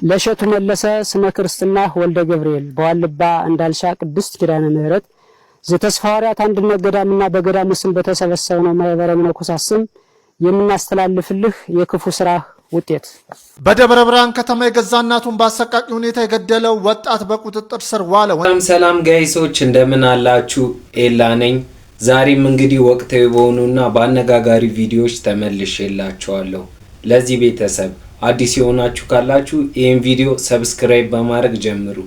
ለሸቱ መለሰ ስመ ክርስትና ወልደ ገብርኤል በዋልባ እንዳልሻ ቅድስት ኪዳነ ምህረት ዘተስፋ ሐዋርያት አንድነት ገዳምና በገዳሙ ስም በተሰበሰበው ማህበረ መነኮሳት ስም የምናስተላልፍልህ የክፉ ስራ ውጤት በደብረ ብርሃን ከተማ የገዛ እናቱን በአሰቃቂ ሁኔታ የገደለው ወጣት በቁጥጥር ስር ዋለ። ሰላም ጋይሶች እንደምን አላችሁ? ኤላ ነኝ። ዛሬም እንግዲህ ወቅታዊ በሆኑና በአነጋጋሪ ቪዲዮዎች ተመልሼላችኋለሁ። ለዚህ ቤተሰብ አዲስ የሆናችሁ ካላችሁ ይህን ቪዲዮ ሰብስክራይብ በማድረግ ጀምሩ።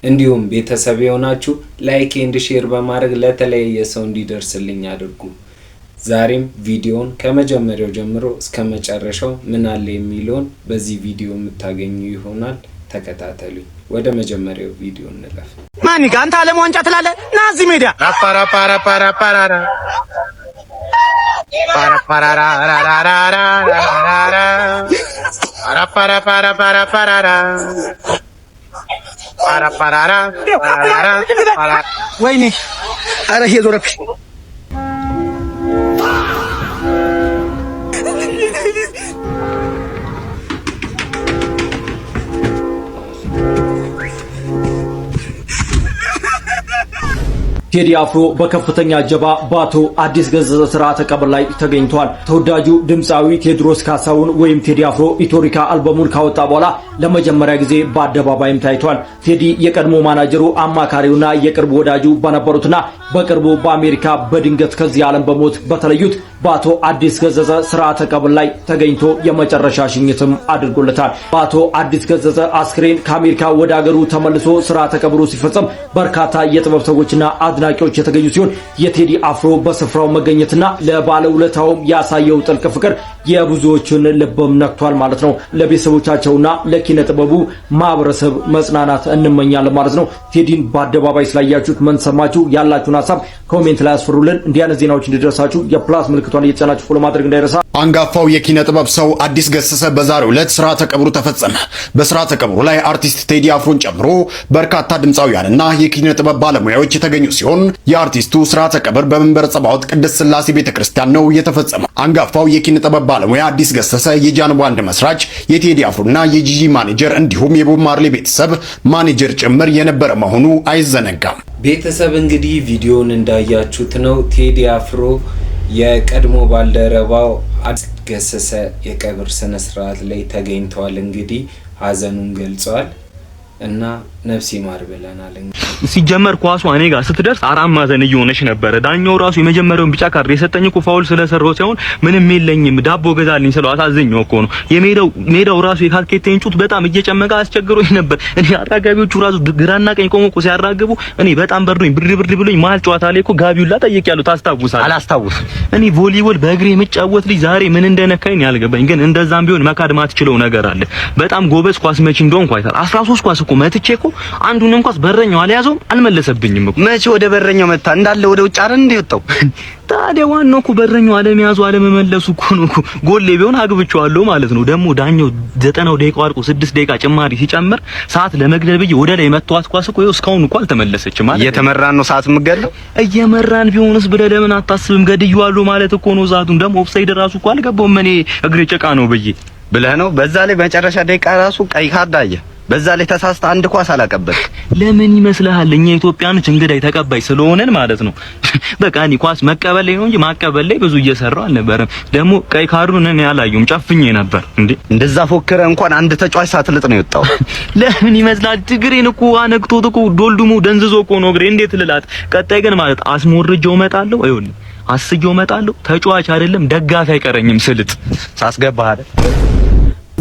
እንዲሁም ቤተሰብ የሆናችሁ ላይክ ኤንድ ሼር በማድረግ ለተለያየ ሰው እንዲደርስልኝ አድርጉ። ዛሬም ቪዲዮን ከመጀመሪያው ጀምሮ እስከ መጨረሻው ምን አለ የሚለውን በዚህ ቪዲዮ የምታገኙ ይሆናል። ተከታተሉኝ። ወደ መጀመሪያው ቪዲዮ እንለፍ። ማን ጋንታ አለም ዋንጫ ትላለ ናዚ ሜዳ ፓራ ፓራ ፓራ ፓራ ፓራ ፓራ ራራራራ ፓራ ፓራ ፓራ ፓራ ፓራ ፓራ ፓራ ወይኔ አረ ሄዶረክ ቴዲ አፍሮ በከፍተኛ ጀባ ባቶ አዲስ ገዘዘ ስርዓተ ቀብር ላይ ተገኝቷል። ተወዳጁ ድምጻዊ ቴዎድሮስ ካሳሁን ወይም ቴዲ አፍሮ ኢቶሪካ አልበሙን ካወጣ በኋላ ለመጀመሪያ ጊዜ በአደባባይም ታይቷል። ቴዲ የቀድሞ ማናጀሩ አማካሪውና የቅርብ ወዳጁ በነበሩትና በቅርቡ በአሜሪካ በድንገት ከዚህ ዓለም በሞት በተለዩት ባቶ አዲስ ገዘዘ ስርዓተ ቀብር ላይ ተገኝቶ የመጨረሻ ሽኝትም አድርጎለታል። ባቶ አዲስ ገዘዘ አስክሬን ከአሜሪካ ወደ ሀገሩ ተመልሶ ስርዓተ ቀብሩ ሲፈጸም በርካታ የጥበብ ሰዎችና አድናቂዎች የተገኙ ሲሆን የቴዲ አፍሮ በስፍራው መገኘትና ለባለውለታውም ያሳየው ጥልቅ ፍቅር የብዙዎችን ልብም ነክቷል ማለት ነው። ለቤተሰቦቻቸውና ለኪነ ጥበቡ ማህበረሰብ መጽናናት እንመኛለን ማለት ነው። ቴዲን በአደባባይ ስላያችሁት ምን ሰማችሁ? ያላችሁን ሐሳብ ኮሜንት ላይ አስፍሩልን። እንዲያነ ዜናዎች እንዲደርሳችሁ የፕላስ ምልክቷን እየተጫናችሁ ፎሎ ማድረግ እንዳይረሳ። አንጋፋው የኪነ ጥበብ ሰው አዲስ ገሰሰ በዛሬው ዕለት ስርዓተ ቀብሩ ተፈጸመ። በስርዓተ ቀብሩ ላይ አርቲስት ቴዲ አፍሮን ጨምሮ በርካታ ድምጻውያንና የኪነ ጥበብ ባለሙያዎች የተገኙ ሲሆን የአርቲስቱ ስርዓተ ቀብር በመንበረ ጸባዖት ቅድስት ሥላሴ ቤተክርስቲያን ነው የተፈጸመው። አንጋፋው የኪነ ጥበብ ባለሙያ አዲስ ገሰሰ የጃን ባንድ መስራች፣ የቴዲ አፍሮና የጂጂ ማኔጀር እንዲሁም የቦብ ማርሌ ቤተሰብ ማኔጀር ጭምር የነበረ መሆኑ አይዘነጋም። ቤተሰብ እንግዲህ ቪዲዮን እንዳያችሁት ነው ቴዲ አፍሮ የቀድሞ ባልደረባው አዲስ ገሰሰ የቀብር ስነ ስርዓት ላይ ተገኝተዋል። እንግዲህ ሀዘኑን ገልጸዋል እና ነፍስ ይማር ብለናል። ሲጀመር ኳሱ እኔ ጋር ስትደርስ አራት ማዕዘን እየሆነች ነበር። ዳኛው ራሱ የመጀመሪያውን ቢጫ ካርድ የሰጠኝ እኮ ፋውል ስለሰራው ሳይሆን ምንም የለኝም ዳቦ ገዛልኝ ስለው አሳዘኘው እኮ ነው። የሜዳው ራሱ የካስኬቴን ጩት በጣም እየጨመቀ አስቸግሮኝ ነበር። እኔ አራጋቢዎቹ ራሱ ግራና ቀኝ ቆሞ እኮ ሲያራግቡ እኔ በጣም በርዶኝ ብርድ ብሎኝ መሀል ጨዋታ ላይ እኮ ጋቢውላ ጠይቄያለሁ። ታስታውሳለህ? አላስታውስም። እኔ ቮሊቦል በእግሬ የምጫወት ልጅ ዛሬ ምን እንደነካኝ ያልገባኝ፣ ግን እንደዛም ቢሆን መካድ ማትችለው ነገር አለ። በጣም ጎበዝ ኳስ መቺ እንደሆንኩ አይታል። 13 ኳስ እኮ መትቼ እኮ አንዱን እንኳን በረኛው አልያዘውም አልመለሰብኝም እኮ። መቼ ወደ በረኛው መታ እንዳለ ወደ ውጭ አይደል እንደወጣው። ታዲያ ዋናው እኮ በረኛው አለመያዙ አለመመለሱ እኮ ነው። ጎል ቢሆን አግብቼዋለሁ ማለት ነው። ደግሞ ዳኛው 90 ደቂቃ አልቆ 6 ደቂቃ ጭማሪ ሲጨምር ሰዓት ለመግደል ብዬ ወደ ላይ መተዋት ኳስ እኮ እስካሁን እኮ አልተመለሰችም ማለት። እየተመራን ነው ሰዓት የምገለው። እየመራን ቢሆንስ ብለህ ለምን አታስብም? ገድዬዋለሁ ማለት እኮ ነው። ሰዓቱን ደግሞ ኦፍሳይድ ራሱ እኮ አልገባውም እኔ እግሬ ጭቃ ነው ብለህ ነው። በዛ ላይ መጨረሻ ደቂቃ ራሱ ቀይ ካርድ አየ። በዛ ላይ ተሳስተ አንድ ኳስ አላቀበል። ለምን ይመስልሃል? እኛ ኢትዮጵያኖች እንግዳይ ተቀባይ ስለሆነን ማለት ነው። በቃ እኔ ኳስ መቀበል ላይ ነው እንጂ ማቀበል ላይ ብዙ እየሰራው አልነበረም። ደግሞ ቀይ ካርዱን እኔ አላየሁም፣ ጨፍኜ ነበር። እንደዛ ፎክረ እንኳን አንድ ተጫዋች ሳትልጥ ነው የወጣው። ለምን ይመስላል? ትግሬን እኮ አነክቶት እኮ ዶልዱሞ ደንዝዞ እኮ ነው እግሬ። እንዴት ልላት? ቀጣይ ግን ማለት አስሞርጀው እመጣለሁ። አይሆንም አስጀው እመጣለሁ። ተጫዋች አይደለም ደጋፊ አይቀረኝም ስልጥ ሳስገባህ አይደል።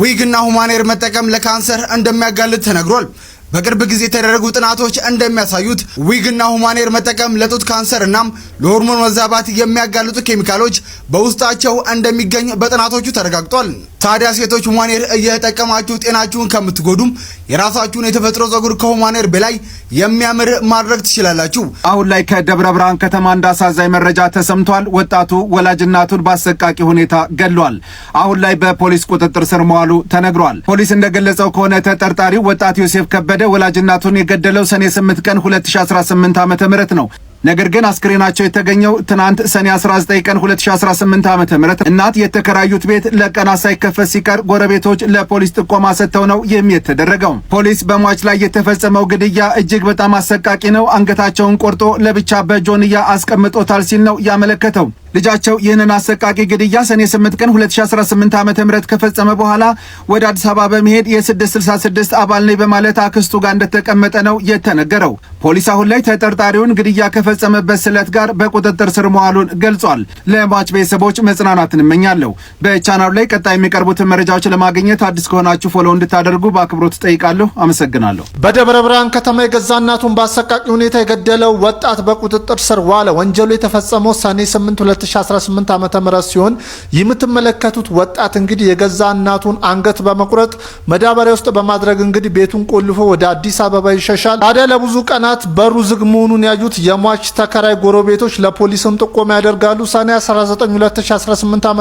ዊግና ሁማኔር መጠቀም ለካንሰር እንደሚያጋልጥ ተነግሯል። በቅርብ ጊዜ የተደረጉ ጥናቶች እንደሚያሳዩት ዊግና ሁማኔር መጠቀም ለጡት ካንሰር እና ለሆርሞን መዛባት የሚያጋልጡ ኬሚካሎች በውስጣቸው እንደሚገኝ በጥናቶቹ ተረጋግጧል። ታዲያ ሴቶች ሁማኔር እየተጠቀማችሁ ጤናችሁን ከምትጎዱም የራሳችሁን የተፈጥሮ ጸጉር ከሁማኔር በላይ የሚያምር ማድረግ ትችላላችሁ። አሁን ላይ ከደብረ ብርሃን ከተማ እንዳሳዛኝ መረጃ ተሰምቷል። ወጣቱ ወላጅ እናቱን በአሰቃቂ ሁኔታ ገድሏል። አሁን ላይ በፖሊስ ቁጥጥር ስር መዋሉ ተነግሯል። ፖሊስ እንደገለጸው ከሆነ ተጠርጣሪው ወጣት ዮሴፍ ከበደ ከበደ ወላጅናቱን የገደለው ሰኔ 8 ቀን 2018 ዓ.ም ነው። ነገር ግን አስክሬናቸው የተገኘው ትናንት ሰኔ 19 ቀን 2018 ዓ.ም እናት የተከራዩት ቤት ለቀናት ሳይከፈት ሲቀር ጎረቤቶች ለፖሊስ ጥቆማ ሰጥተው ነው የተደረገው። ፖሊስ በሟች ላይ የተፈጸመው ግድያ እጅግ በጣም አሰቃቂ ነው፣ አንገታቸውን ቆርጦ ለብቻ በጆንያ አስቀምጦታል ሲል ነው ያመለከተው። ልጃቸው ይህንን አሰቃቂ ግድያ ሰኔ 8 ቀን 2018 ዓ.ም ከፈጸመ በኋላ ወደ አዲስ አበባ በመሄድ የ666 አባል ነኝ በማለት አክስቱ ጋር እንደተቀመጠ ነው የተነገረው። ፖሊስ አሁን ላይ ተጠርጣሪውን ግድያ ከፈጸመበት ስለት ጋር በቁጥጥር ስር መዋሉን ገልጿል። ለሟች ቤተሰቦች መጽናናትን እመኛለሁ። በቻናሉ ላይ ቀጣይ የሚቀርቡትን መረጃዎች ለማግኘት አዲስ ከሆናችሁ ፎሎ እንድታደርጉ በአክብሮት ጠይቃለሁ። አመሰግናለሁ። በደብረ ብርሃን ከተማ የገዛ እናቱን በአሰቃቂ ሁኔታ የገደለው ወጣት በቁጥጥር ስር ዋለ። ወንጀሉ የተፈጸመው ሰኔ 8 2018 ዓ.ም ሲሆን የምትመለከቱት ወጣት እንግዲህ የገዛ እናቱን አንገት በመቁረጥ መዳበሪያ ውስጥ በማድረግ እንግዲህ ቤቱን ቆልፎ ወደ አዲስ አበባ ይሸሻል። ታዲያ ለብዙ ቀናት በሩ ዝግ መሆኑን ያዩት የሟች ተከራይ ጎረቤቶች ለፖሊስም ጥቆማ ያደርጋሉ። ሰኔ 19 2018 ዓ.ም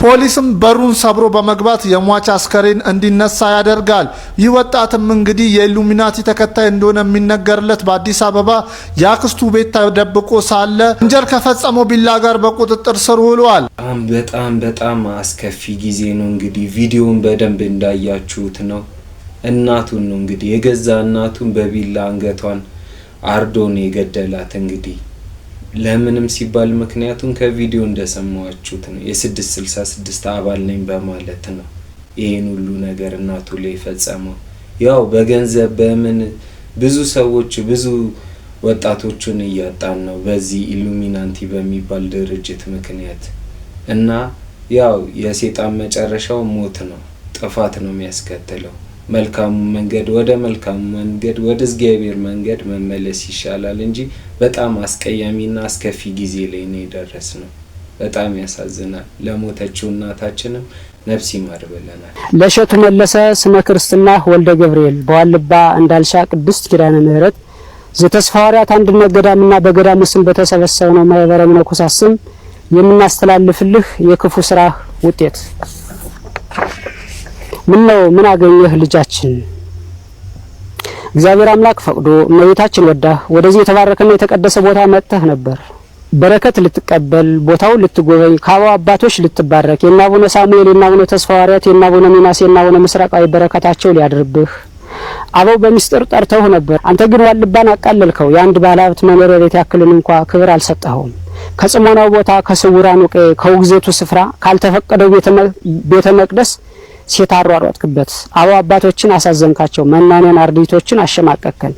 ፖሊስም በሩን ሰብሮ በመግባት የሟች አስከሬን እንዲነሳ ያደርጋል። ይህ ወጣትም እንግዲህ የኢሉሚናቲ ተከታይ እንደሆነ የሚነገርለት በአዲስ አበባ የአክስቱ ቤት ተደብቆ ሳለ ወንጀል ከፈጸመው ቢላ ጋር ቁጥጥር ስር ውሏል። በጣም አስከፊ ጊዜ ነው። እንግዲህ ቪዲዮውን በደንብ እንዳያችሁት ነው። እናቱን ነው እንግዲህ የገዛ እናቱን በቢላ አንገቷን አርዶን የገደላት። እንግዲህ ለምንም ሲባል ምክንያቱም ከቪዲዮ እንደሰማችሁት ነው የ666 አባል ነኝ በማለት ነው ይሄን ሁሉ ነገር እናቱ ላይ ፈጸመው። ያው በገንዘብ በምን ብዙ ሰዎች ብዙ ወጣቶቹን እያጣን ነው በዚህ ኢሉሚናቲ በሚባል ድርጅት ምክንያት እና ያው የሰይጣን መጨረሻው ሞት ነው፣ ጥፋት ነው የሚያስከትለው። መልካሙ መንገድ ወደ መልካሙ መንገድ ወደ እግዚአብሔር መንገድ መመለስ ይሻላል እንጂ በጣም አስቀያሚና አስከፊ ጊዜ ላይ ነው የደረስነው። በጣም ያሳዝናል። ለሞተችው እናታችንም ነፍስ ይማር ብለናል። ለሸቱ መለሰ ስመ ክርስትና ወልደ ገብርኤል በዋልባ እንዳልሻ ቅድስት ኪዳነ ምህረት ዘተስፋ ሐዋርያት አንድነት ገዳምና በገዳሙ ስም በተሰበሰበው ማህበረ መነኮሳት ስም የምናስተላልፍልህ የክፉ ስራ ውጤት ምን አገኘህ ልጃችን? እግዚአብሔር አምላክ ፈቅዶ እመቤታችን ወዳ ወደዚህ የተባረከና የተቀደሰ ቦታ መጥተህ ነበር። በረከት ልትቀበል ቦታው ልትጎበኝ ከአበው አባቶች ልትባረክ የናቡነ ሳሙኤል የናቡነ ተስፋ ሐዋርያት የናቡነ ሚናስ የናቡነ ምስራቃዊ በረከታቸው ሊያድርብህ አበው በሚስጥር ጠርተው ነበር። አንተ ግን ዋልባን አቃለልከው። የአንድ ባለሀብት መኖሪያ ቤት ያክልን እንኳን ክብር አልሰጠኸውም። ከጽሞናው ቦታ ከስውራኑ ቀይ ከውግዘቱ ስፍራ ካልተፈቀደው ቤተ መቅደስ ሴት አሯሯጥክበት። አበው አባቶችን አሳዘንካቸው። መናንያን አርዲቶችን አሸማቀከን።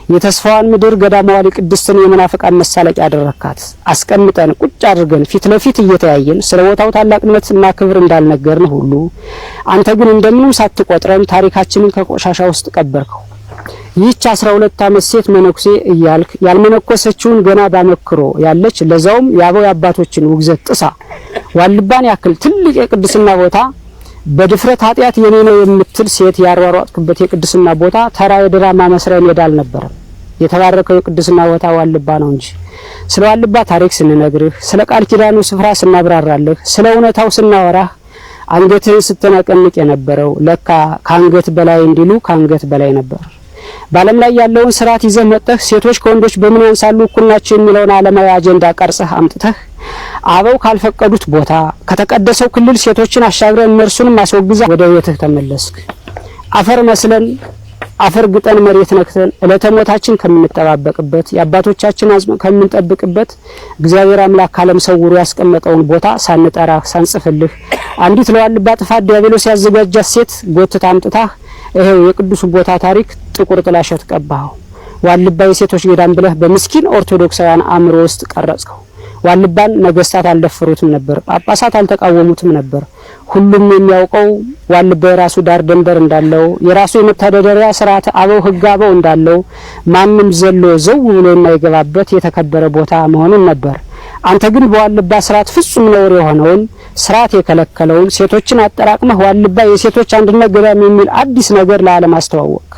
የተስፋዋን ምድር ገዳማዋሊ ቅድስትን የመናፍቃን መሳለቂያ አደረካት። አስቀምጠን ቁጭ አድርገን ፊት ለፊት እየተያየን ስለ ቦታው ታላቅነትና ክብር እንዳልነገርን ሁሉ አንተ ግን እንደምንም ሳትቆጥረን ታሪካችንን ከቆሻሻ ውስጥ ቀበርከው። ይህች 12 ዓመት ሴት መነኩሴ እያልክ ያልመነኮሰችውን ገና ባመክሮ ያለች ለዛውም የአበው አባቶችን ውግዘት ጥሳ ዋልባን ያክል ትልቅ የቅድስና ቦታ በድፍረት ኃጢአት የኔ ነው የምትል ሴት ያሯሯጥክበት የቅድስና ቦታ ተራ የድራማ መስሪያ ሜዳ አልነበረም። የተባረከው የቅድስና ቦታ ዋልባ ነው እንጂ ስለ ዋልባ ታሪክ ስንነግርህ፣ ስለ ቃል ኪዳኑ ስፍራ ስናብራራለህ፣ ስለ እውነታው ስናወራህ አንገትህን ስትነቀንቅ የነበረው ለካ ካንገት በላይ እንዲሉ ካንገት በላይ ነበር። በዓለም ላይ ያለውን ስርዓት ይዘህ መጥተህ ሴቶች ከወንዶች በምን ያንሳሉ እኩል ናቸው የሚለውን ዓለማዊ አጀንዳ ቀርጸህ አምጥተህ አበው ካልፈቀዱት ቦታ ከተቀደሰው ክልል ሴቶችን አሻግረህ እነርሱንም አስወግዛ ወደ ቤትህ ተመለስክ። አፈር መስለን አፈር ግጠን መሬት ነክተን ዕለተ ሞታችን ከምንጠባበቅበት የአባቶቻችን አጽም ከምንጠብቅበት እግዚአብሔር አምላክ ዓለም ሰውሮ ያስቀመጠውን ቦታ ሳንጠራ ሳንጽፍልህ አንዲት ለዋልባ ጥፋት ዲያብሎስ ያዘጋጃት ሴት ጎትታ አምጥታ ይሄው የቅዱስ ቦታ ታሪክ ጥቁር ጥላሸት ቀባኸው። ዋልባ የሴቶች ገዳም ብለህ በምስኪን ኦርቶዶክሳውያን አእምሮ ውስጥ ቀረጽከው። ዋልባን ነገስታት አልደፈሩትም ነበር፣ ጳጳሳት አልተቃወሙትም ነበር። ሁሉም የሚያውቀው ዋልባ የራሱ ዳር ድንበር እንዳለው የራሱ የመተዳደሪያ ስርዓት አበው ህግ አበው እንዳለው ማንም ዘሎ ዘው ብሎ የማይገባበት የተከበረ ቦታ መሆኑን ነበር። አንተ ግን በዋልባ ስርዓት ፍጹም ነውር የሆነውን ስርዓት የከለከለውን ሴቶችን አጠራቅመህ ዋልባ የሴቶች አንድነት ገዳም የሚል አዲስ ነገር ለዓለም አስተዋወቅክ።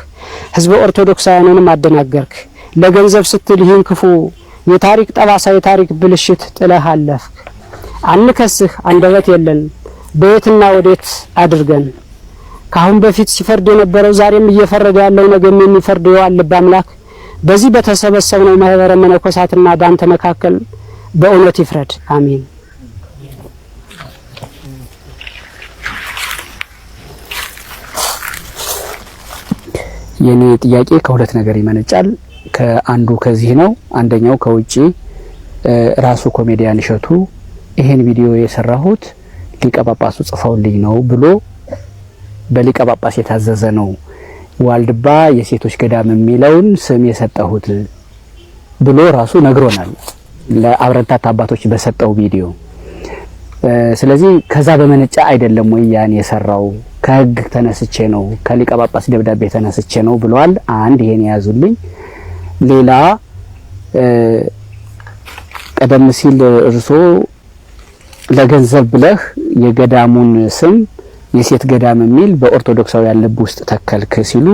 ህዝበ ኦርቶዶክሳውያንንም አደናገርክ። ለገንዘብ ስትል ይህን ክፉ የታሪክ ጠባሳ የታሪክ ብልሽት ጥለህ አለፍክ። አንከስህ አንደበት የለን በየትና ወዴት አድርገን ካሁን በፊት ሲፈርድ የነበረው ዛሬም እየፈረደ ያለው ነገም የሚፈርደው የዋልባ አምላክ በዚህ በተሰበሰብነው ማህበረ መነኮሳትና ባንተ መካከል በእውነት ይፍረድ። አሜን። የኔ ጥያቄ ከሁለት ነገር ይመነጫል። ከአንዱ ከዚህ ነው። አንደኛው ከውጪ ራሱ ኮሜዲያን እሸቱ ይሄን ቪዲዮ የሰራሁት ሊቀ ጳጳሱ ጽፈውልኝ ነው ብሎ በሊቀ ጳጳስ የታዘዘ ነው ዋልድባ የሴቶች ገዳም የሚለውን ስም የሰጠሁት ብሎ ራሱ ነግሮናል ለአብረንታት አባቶች በሰጠው ቪዲዮ። ስለዚህ ከዛ በመነጫ አይደለም ወይ ያን የሰራው ከህግ ተነስቼ ነው ከሊቀ ጳጳስ ደብዳቤ ተነስቼ ነው ብለዋል። አንድ ይሄን ያዙልኝ። ሌላ ቀደም ሲል እርሶ ለገንዘብ ብለህ የገዳሙን ስም የሴት ገዳም የሚል በኦርቶዶክሳውያን ልብ ውስጥ ተከልክ ሲሉ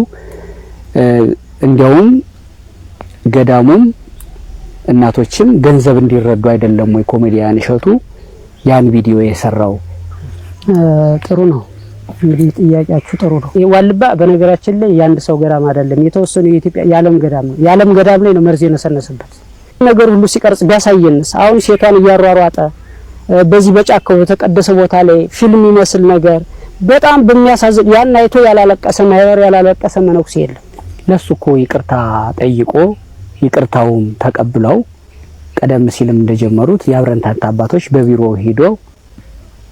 እንዲያውም ገዳሙም እናቶችም ገንዘብ እንዲረዱ አይደለም ወይ ኮሜዲያን እሸቱ ያን ቪዲዮ የሰራው? ጥሩ ነው። እንግዲህ ጥያቄያችሁ ጥሩ ነው። ዋልባ በነገራችን ላይ ያንድ ሰው ገዳም አይደለም፣ የተወሰኑ የኢትዮጵያ የዓለም ገዳም ነው። የዓለም ገዳም ላይ ነው መርዝ የነሰነሰበት ነገር ሁሉ ሲቀርጽ ቢያሳየንስ? አሁን ሴቷን እያሯሯጠ በዚህ በጫካው በተቀደሰ ቦታ ላይ ፊልም ይመስል ነገር በጣም በሚያሳዝን ያን አይቶ ያላለቀሰ ማህበር ያላለቀሰ መነኩሴ የለም። ለሱ እኮ ይቅርታ ጠይቆ ይቅርታውን ተቀብለው ቀደም ሲልም እንደጀመሩት የአብረንታት አባቶች በቢሮ ሄዶ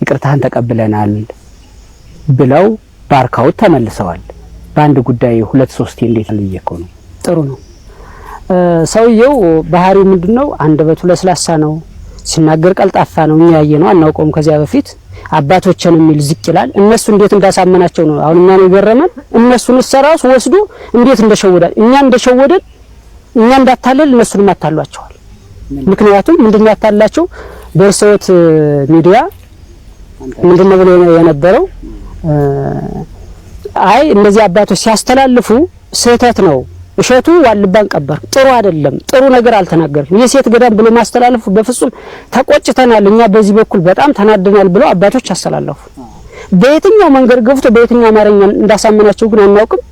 ይቅርታን ተቀብለናል ብለው ባርካው ተመልሰዋል። በአንድ ጉዳይ ሁለት ሶስት እንዴት ልየከው ነው? ጥሩ ነው። ሰውየው ባህሪው ምንድነው? አንደበቱ ለስላሳ ነው፣ ሲናገር ቀልጣፋ ነው። እኛ ያየነው አናውቀውም። ከዚያ በፊት አባቶችን የሚል ዝቅ ይላል። እነሱ እንዴት እንዳሳመናቸው ነው አሁን እኛ ነው የገረመን። እነሱን ሰራስ ወስዶ እንዴት እንደሸወዳል። እኛ እንደሸወደን እኛ እንዳታለል እነሱን ማታሏቸዋል። ምክንያቱም ምንድነው ያታላቸው? በርሰውት ሚዲያ ምንድነው ብሎ የነበረው? አይ እንደዚህ አባቶች ሲያስተላልፉ ስህተት ነው፣ እሸቱ ዋልባን ቀበር፣ ጥሩ አይደለም፣ ጥሩ ነገር አልተናገርም፣ የሴት ገዳም ብሎ ማስተላለፉ በፍጹም ተቆጭተናል፣ እኛ በዚህ በኩል በጣም ተናደናል ብሎ አባቶች አስተላለፉ። በየትኛው መንገድ ገብቶ በየትኛው አማርኛ እንዳሳመናቸው ግን አናውቅም።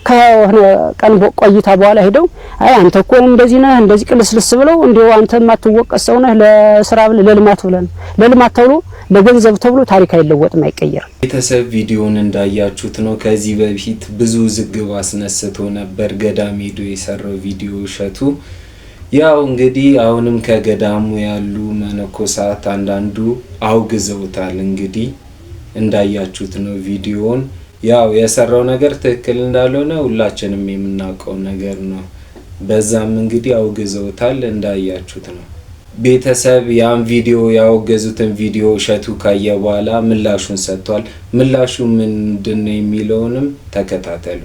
ከሆነ ቀን ቆይታ በኋላ ሄደው አይ አንተ እኮ እንደዚህ ነህ እንደዚህ ቅልስልስ ብለው እንዴው አንተ ማትወቀስ ሰው ነህ ለስራ ብለህ ለልማት ብለን ለልማት ተብሎ ለገንዘብ ተብሎ ታሪክ አይለወጥም አይቀየርም። ቤተሰብ ቪዲዮውን እንዳያችሁት ነው። ከዚህ በፊት ብዙ ዝግብ አስነስቶ ነበር ገዳም ሄዶ የሰራው ቪዲዮ እሸቱ። ያው እንግዲህ አሁንም ከገዳሙ ያሉ መነኮሳት አንዳንዱ አውግዘውታል። እንግዲህ እንዳያችሁት ነው ቪዲዮውን። ያው የሰራው ነገር ትክክል እንዳልሆነ ሁላችንም የምናውቀው ነገር ነው። በዛም እንግዲህ አውግዘውታል እንዳያችሁት ነው። ቤተሰብ ያን ቪዲዮ ያወገዙትን ቪዲዮ እሸቱ ካየ በኋላ ምላሹን ሰጥቷል። ምላሹ ምንድነው የሚለውንም ተከታተሉ።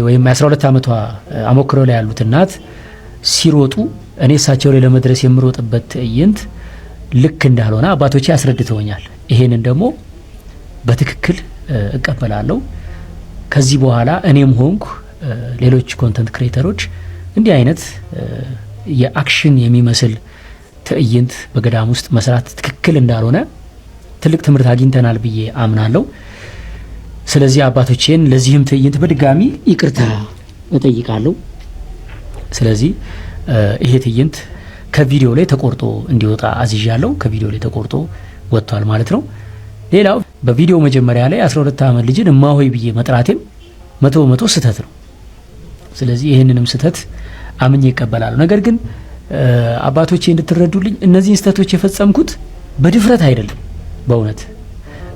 ወይም 12 ዓመቷ አሞክሮ ላይ ያሉት እናት ሲሮጡ እኔ እሳቸው ላይ ለመድረስ የምሮጥበት ትዕይንት ልክ እንዳልሆነ አባቶቼ አስረድተውኛል። ይሄንን ደግሞ በትክክል እቀበላለሁ። ከዚህ በኋላ እኔም ሆንኩ ሌሎች ኮንተንት ክሬተሮች እንዲህ አይነት የአክሽን የሚመስል ትዕይንት በገዳም ውስጥ መስራት ትክክል እንዳልሆነ ትልቅ ትምህርት አግኝተናል ብዬ አምናለሁ። ስለዚህ አባቶቼን ለዚህም ትዕይንት በድጋሚ ይቅርታ እጠይቃለሁ። ስለዚህ ይሄ ትዕይንት ከቪዲዮ ላይ ተቆርጦ እንዲወጣ አዝዣለሁ። ከቪዲዮ ላይ ተቆርጦ ወጥቷል ማለት ነው። ሌላው በቪዲዮ መጀመሪያ ላይ 12 ዓመት ልጅን እማሆይ ብዬ መጥራቴም 100% ስህተት ነው። ስለዚህ ይሄንንም ስህተት አምኜ ይቀበላሉ። ነገር ግን አባቶቼ እንድትረዱልኝ እነዚህ ስህተቶች የፈጸምኩት በድፍረት አይደለም፣ በእውነት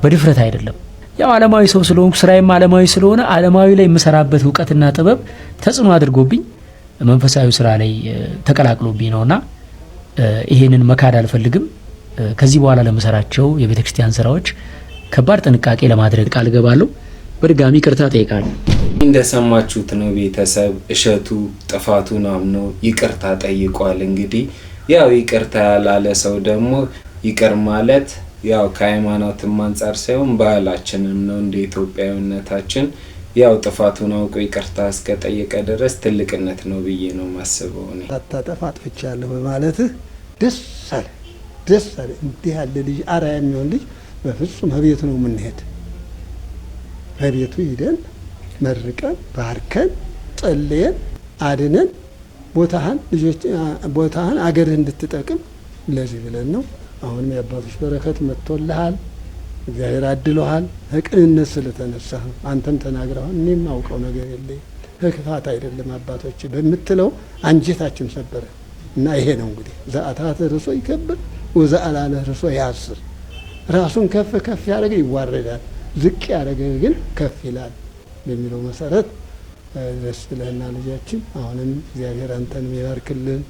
በድፍረት አይደለም። ያው ዓለማዊ ሰው ስለሆንኩ ስራዬም ዓለማዊ ስለሆነ ዓለማዊ ላይ የምሰራበት ዕውቀትና ጥበብ ተጽዕኖ አድርጎብኝ መንፈሳዊ ስራ ላይ ተቀላቅሎብኝ ነውና ይሄንን መካድ አልፈልግም። ከዚህ በኋላ ለመሰራቸው የቤተ ክርስቲያን ስራዎች ከባድ ጥንቃቄ ለማድረግ ቃል ገባለሁ። በድጋሚ ይቅርታ ጠይቃለሁ። እንደሰማችሁት ነው ቤተሰብ እሸቱ ጥፋቱን አምኖ ይቅርታ ጠይቋል። እንግዲህ ያው ይቅርታ ያላለ ሰው ደግሞ ይቅር ማለት ያው ከሃይማኖትም አንፃር ሳይሆን ባህላችንም ነው እንደ ኢትዮጵያዊነታችን። ያው ጥፋቱን አውቆ ይቅርታ እስከ ጠየቀ ድረስ ትልቅነት ነው ብዬ ነው ማስበው። እኔ ታጠፋ አጥፍቻለሁ በማለትህ ደስ አለ። እንዲህ ያለ ልጅ አርአያ የሚሆን ልጅ በፍጹም ከቤት ነው የምንሄድ። በቤቱ ሂደን መርቀን ባርከን ጸልየን አድነን ቦታህን አገርህ እንድትጠቅም ለዚህ ብለን ነው። አሁንም የአባቶች በረከት መጥቶልሃል። እግዚአብሔር አድሎሃል። ከቅንነት ስለተነሳህ አንተም ተናግረሃል። እኔም አውቀው ነገር የለኝም ከክፋት አይደለም አባቶች በምትለው አንጀታችን ሰበረ እና ይሄ ነው እንግዲህ ዘአታት ርሶ ይከብር ወዘአላለ ርሶ ያስር። ራሱን ከፍ ከፍ ያደረገ ይዋረዳል፣ ዝቅ ያደረገ ግን ከፍ ይላል በሚለው መሰረት ደስ ብለህና ልጃችን አሁንም እግዚአብሔር አንተንም ይባርክልን።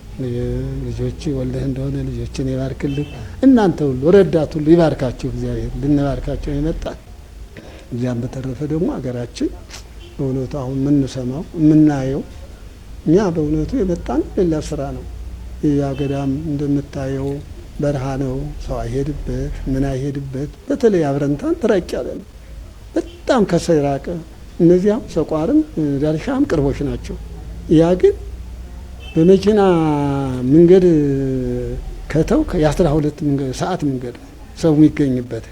ልጆች ወልደህ እንደሆነ ልጆችን ይባርክልን። እናንተ ሁሉ ረዳት ሁሉ ይባርካችሁ እግዚአብሔር። ልንባርካቸው የመጣን እዚያም በተረፈ ደግሞ አገራችን በእውነቱ አሁን የምንሰማው የምናየው እኛ በእውነቱ የመጣን ሌላ ስራ ነው። ያ ገዳም እንደምታየው በረሃ ነው፣ ሰው አይሄድበት ምን አይሄድበት። በተለይ አብረንታን ትራቅ ያለ ነው፣ በጣም ከሰው የራቀ። እነዚያም ሰቋርም ዳልሻም ቅርቦች ናቸው። ያ ግን በመኪና መንገድ ከተው የ12 ሰዓት መንገድ ሰው የሚገኝበት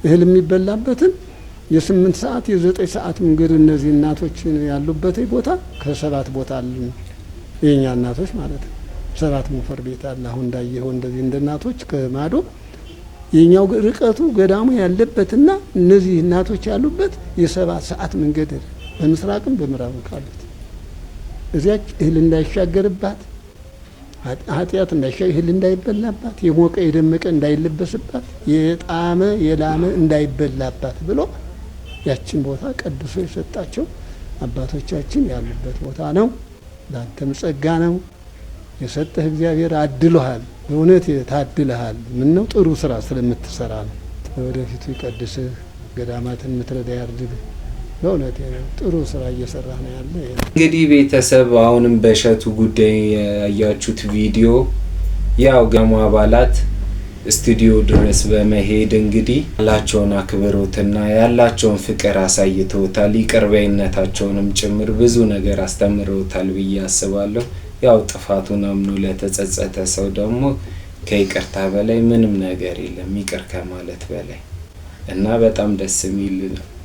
እህል የሚበላበትን የ8 ሰዓት የ9 ሰዓት መንገድ እነዚህ እናቶች ያሉበት ቦታ ከ7 ቦታ አሉ። የኛ እናቶች ማለት ነው 7 ሞፈር ቤት አለ። አሁን እንዳየኸው እንደዚህ እንደ እናቶች ከማዶ የኛው ርቀቱ ገዳሙ ያለበትና እነዚህ እናቶች ያሉበት የ7 ሰዓት መንገድ በምስራቅም በምዕራብ ካሉት እዚያች እህል እንዳይሻገርባት ኃጢአት እንዳይሻገር እህል እንዳይበላባት የሞቀ የደመቀ እንዳይለበስባት የጣመ የላመ እንዳይበላባት ብሎ ያችን ቦታ ቀድሶ የሰጣቸው አባቶቻችን ያሉበት ቦታ ነው። ላንተም ጸጋ ነው የሰጠህ እግዚአብሔር አድሎሃል። በእውነት ታድለሃል። ምን ነው ጥሩ ስራ ስለምትሰራ ነው። ወደፊቱ ይቀድስህ፣ ገዳማትን ምትረዳ ያርድህ። በእውነት ጥሩ ስራ እየሰራ ነው ያለ። እንግዲህ ቤተሰብ አሁንም በእሸቱ ጉዳይ ያያችሁት ቪዲዮ ያው ገዳሙ አባላት ስቱዲዮ ድረስ በመሄድ እንግዲህ ያላቸውን አክብሮትና ያላቸውን ፍቅር አሳይተውታል። ይቅር ባይነታቸውንም ጭምር ብዙ ነገር አስተምረውታል ብዬ አስባለሁ። ያው ጥፋቱን አምኖ ለተጸጸተ ሰው ደግሞ ከይቅርታ በላይ ምንም ነገር የለም፣ ይቅር ከማለት በላይ እና በጣም ደስ የሚል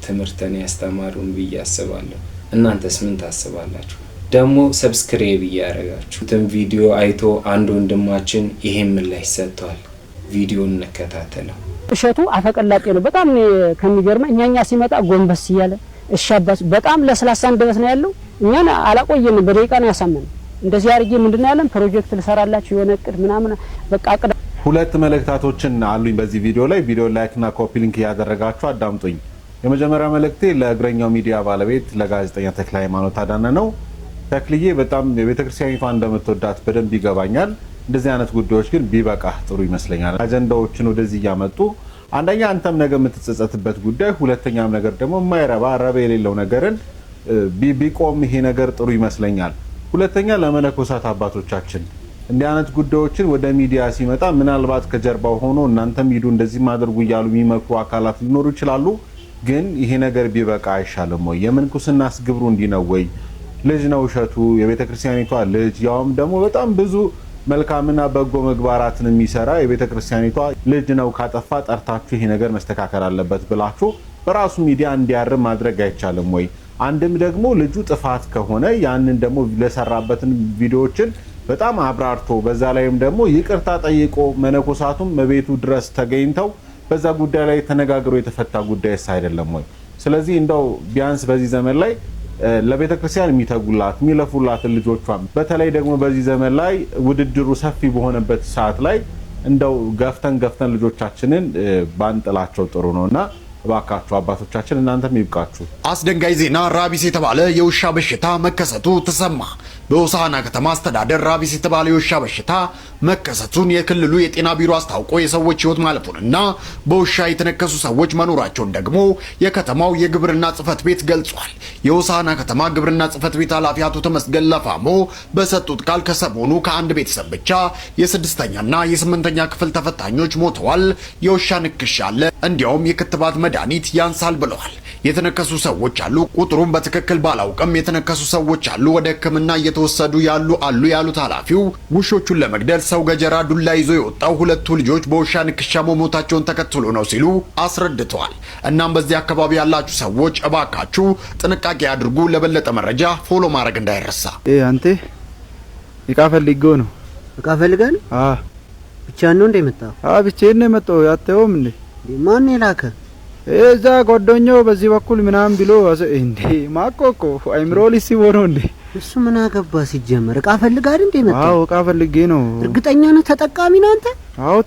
ትምህርትን ያስተማሩን ብዬ አስባለሁ። እናንተስ ምን ታስባላችሁ? ደግሞ ሰብስክራይብ እያደረጋችሁትን ቪዲዮ አይቶ አንድ ወንድማችን ይሄን ምላሽ ሰጥቷል። ቪዲዮን እንከታተለው። እሸቱ አፈቀላጤ ነው። በጣም ከሚገርመኝ እኛኛ ሲመጣ ጎንበስ እያለ እሻባስ በጣም ለስላሳ እንደበስ ነው ያለው። እኛን አላቆየንም፣ በደቂቃ ነው ያሳመነው። እንደዚህ አርጌ ምንድነው ያለን ፕሮጀክት ልሰራላችሁ የሆነ እቅድ ምናምን በቃ አቅድ። ሁለት መልእክታቶችን አሉኝ በዚህ ቪዲዮ ላይ። ቪዲዮ ላይክ እና ኮፒ ሊንክ ያደረጋችሁ አዳምጡኝ። የመጀመሪያ መልእክቴ ለእግረኛው ሚዲያ ባለቤት ለጋዜጠኛ ተክለ ሃይማኖት አዳነ ነው። ተክልዬ በጣም የቤተክርስቲያኒቷ እንደምትወዳት በደንብ ይገባኛል። እንደዚህ አይነት ጉዳዮች ግን ቢበቃ ጥሩ ይመስለኛል። አጀንዳዎችን ወደዚህ እያመጡ አንደኛ አንተም ነገ የምትጸጸትበት ጉዳይ፣ ሁለተኛም ነገር ደግሞ የማይረባ ረባ የሌለው ነገርን ቢቆም ይሄ ነገር ጥሩ ይመስለኛል። ሁለተኛ ለመነኮሳት አባቶቻችን እንዲህ አይነት ጉዳዮችን ወደ ሚዲያ ሲመጣ ምናልባት ከጀርባው ሆኖ እናንተም ሂዱ እንደዚህ ማድረጉ እያሉ የሚመክሩ አካላት ሊኖሩ ይችላሉ። ግን ይሄ ነገር ቢበቃ አይሻልም ወይ? የምንኩስናስ ግብሩ እንዲህ ነው ወይ? ልጅ ነው እሸቱ፣ የቤተክርስቲያኒቷ ልጅ፣ ያውም ደግሞ በጣም ብዙ መልካምና በጎ ምግባራትን የሚሰራ የቤተክርስቲያኒቷ ልጅ ነው። ካጠፋ ጠርታችሁ ይሄ ነገር መስተካከል አለበት ብላችሁ በራሱ ሚዲያ እንዲያርም ማድረግ አይቻልም ወይ? አንድም ደግሞ ልጁ ጥፋት ከሆነ ያንን ደግሞ ለሰራበትን ቪዲዮዎችን በጣም አብራርቶ በዛ ላይም ደግሞ ይቅርታ ጠይቆ መነኮሳቱም በቤቱ ድረስ ተገኝተው በዛ ጉዳይ ላይ ተነጋግሮ የተፈታ ጉዳይስ አይደለም ወይ? ስለዚህ እንደው ቢያንስ በዚህ ዘመን ላይ ለቤተክርስቲያን የሚተጉላት የሚለፉላትን ልጆቿም በተለይ ደግሞ በዚህ ዘመን ላይ ውድድሩ ሰፊ በሆነበት ሰዓት ላይ እንደው ገፍተን ልጆቻችንን ባንጥላቸው ጥሩ ነውና እባካችሁ አባቶቻችን እናንተም ይብቃችሁ። አስደንጋጭ ዜና ራቢስ የተባለ የውሻ በሽታ መከሰቱ ተሰማ። በሆሳዕና ከተማ አስተዳደር ራቢስ የተባለ የውሻ በሽታ መከሰቱን የክልሉ የጤና ቢሮ አስታውቆ የሰዎች ሕይወት ማለፉንና በውሻ የተነከሱ ሰዎች መኖራቸውን ደግሞ የከተማው የግብርና ጽሕፈት ቤት ገልጿል። የሆሳዕና ከተማ ግብርና ጽሕፈት ቤት ኃላፊ አቶ ተመስገን ለፋሞ በሰጡት ቃል ከሰሞኑ ከአንድ ቤተሰብ ብቻ የ6ኛና የ8ኛ ክፍል ተፈታኞች ሞተዋል። የውሻ ንክሻ አለ፣ እንዲያውም የክትባት መድኃኒት ያንሳል ብለዋል። የተነከሱ ሰዎች አሉ። ቁጥሩን በትክክል ባላውቅም የተነከሱ ሰዎች አሉ። ወደ ሕክምና እየተወሰዱ ያሉ አሉ ያሉት ኃላፊው ውሾቹን ለመግደል ሰው ገጀራ ዱላ ይዞ የወጣው ሁለቱ ልጆች በውሻ ንክሻ መሞታቸውን ተከትሎ ነው ሲሉ አስረድተዋል። እናም በዚህ አካባቢ ያላችሁ ሰዎች እባካችሁ ጥንቃቄ አድርጉ። ለበለጠ መረጃ ፎሎ ማድረግ እንዳይረሳ። አንተ እቃ ፈልገው ነው? እቃ ፈልገን? ብቻ ነው እንደ መጣው? ብቻዬን ነው የመጣው። ያተውም እንዴ? ማን የላከ? እዛ ጓደኛው በዚህ በኩል ምናምን ብሎ እንዴ ማቆቆ አይምሮ ሊሲቦ ነው እንዴ? እሱ ምን አገባ ሲጀመር? እቃ ፈልጋል እንዴ መጣው? እቃ ፈልጌ ነው። እርግጠኛ ነህ ተጠቃሚ ነህ አንተ?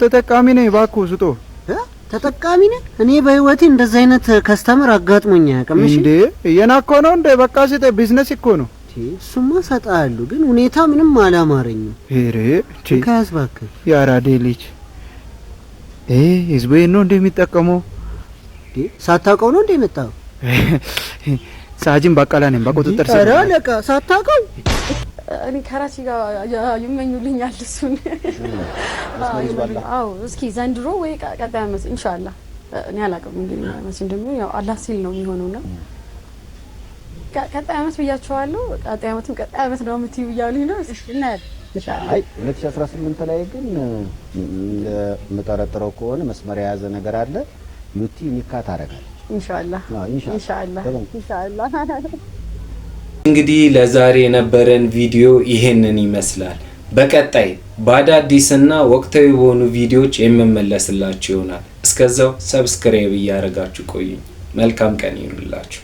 ተጠቃሚ ነኝ። እባክህ ስጦ ተጠቃሚ ነህ? እኔ በህይወቴ እንደዛ አይነት ከስተመር አጋጥሞኝ አያውቅም። እሺ እንዴ የናኮ ነው እንዴ? በቃ ሲተ ቢዝነስ እኮ ነው። እሱማ ሰጣለሁ፣ ግን ሁኔታ ምንም አላማረኝም። ከያዝባክ ያራዴ ልጅ ህዝቤ ነው እንደሚጠቀመው ሳታውቀው ነው እንደመጣው። ሳጅን በቀላ ነኝ በቁጥጥር ስር። ኧረ ለቃ ሳታውቀው እኔ ከራሴ ጋር ይመኙልኛል እሱን። አዎ እስኪ ዘንድሮ ወይ ቀጣይ ዓመት ኢንሻአላህ እኔ አላውቅም እንግዲህ መቼ እንደሚሆን ያው አላህ ሲል ነው የሚሆነውና ቀጣይ ዓመት ብያቸዋለሁ። ቀጣይ ዓመት ነው የምትይው እያሉኝ ነው። እና አይ 2018 ላይ ግን የምጠረጥረው ከሆነ መስመር የያዘ ነገር አለ። ዩቲ ኒካ ታረጋለች ኢንሻአላህ። ኢንሻአላህ። እንግዲህ ለዛሬ የነበረን ቪዲዮ ይሄንን ይመስላል። በቀጣይ በአዳዲስና ወቅታዊ በሆኑ ቪዲዮዎች የምመለስላችሁ ይሆናል። እስከዛው ሰብስክራይብ እያደረጋችሁ ቆዩኝ። መልካም ቀን ይሁንላችሁ።